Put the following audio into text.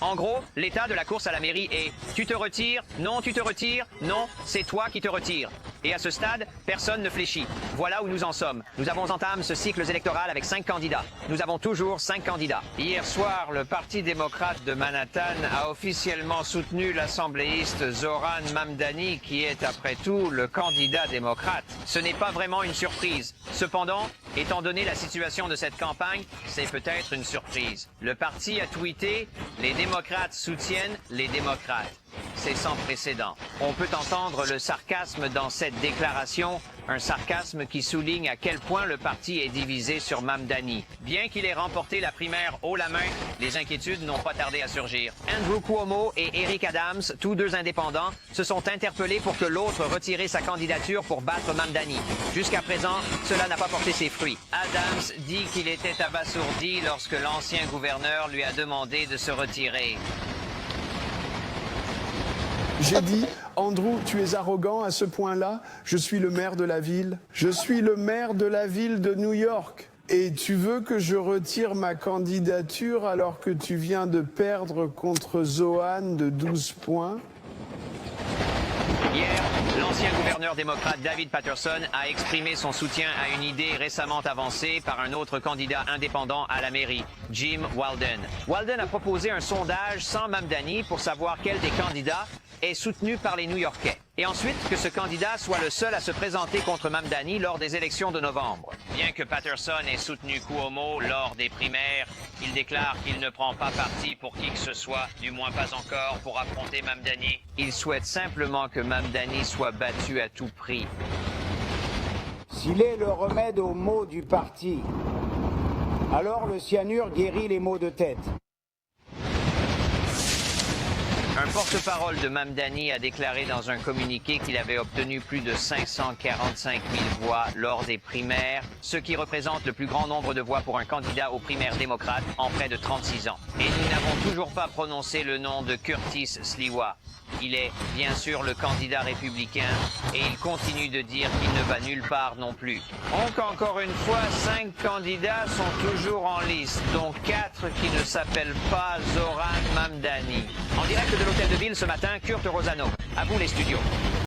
En gros, l'état de la course à la mairie est « tu te retires, non tu te retires, non, c'est toi qui te retires ». Et à ce stade, personne ne fléchit. Voilà où nous en sommes. Nous avons entamé ce cycle électoral avec 5 candidats. Nous avons toujours 5 candidats. Hier soir, le Parti démocrate de Manhattan a officiellement soutenu l'assembléiste Zoran Mamdani, qui est après tout le candidat démocrate. Ce n'est pas vraiment une surprise. Cependant, étant donné la situation de cette campagne, c'est peut-être une surprise. Le parti a tweeté « Les démocrates soutiennent les démocrates ». C'est sans précédent. On peut entendre le sarcasme dans cette déclaration, un sarcasme qui souligne à quel point le parti est divisé sur Mamdani. Bien qu'il ait remporté la primaire haut la main, les inquiétudes n'ont pas tardé à surgir. Andrew Cuomo et Eric Adams, tous deux indépendants, se sont interpellés pour que l'autre retire sa candidature pour battre Mamdani. Jusqu'à présent, cela n'a pas porté ses fruits. Adams dit qu'il était abasourdi lorsque l'ancien gouverneur lui a demandé de se retirer. J'ai dit, Andrew, tu es arrogant à ce point-là. Je suis le maire de la ville. Je suis le maire de la ville de New York. Et tu veux que je retire ma candidature alors que tu viens de perdre contre Zohan de 12 points? Hier, l'ancien gouverneur démocrate David Paterson a exprimé son soutien à une idée récemment avancée par un autre candidat indépendant à la mairie, Jim Walden. Walden a proposé un sondage sans Mamdani pour savoir quel des candidats est soutenu par les New-Yorkais. Et ensuite, que ce candidat soit le seul à se présenter contre Mamdani lors des élections de novembre. Bien que Paterson ait soutenu Cuomo lors des primaires, il déclare qu'il ne prend pas parti pour qui que ce soit, du moins pas encore, pour affronter Mamdani. Il souhaite simplement que Mamdani soit battu à tout prix. S'il est le remède aux maux du parti, alors le cyanure guérit les maux de tête. Un porte-parole de Mamdani a déclaré dans un communiqué qu'il avait obtenu plus de 545 000 voix lors des primaires, ce qui représente le plus grand nombre de voix pour un candidat aux primaires démocrates en près de 36 ans. Et nous n'avons toujours pas prononcé le nom de Curtis Sliwa. Il est bien sûr le candidat républicain et il continue de dire qu'il ne va nulle part non plus. Donc encore une fois, 5 candidats sont toujours en lice, dont 4 qui ne s'appellent pas Zoran Mamdani. En direct de l'Hôtel de Ville ce matin, Kurt Rosano. À vous les studios.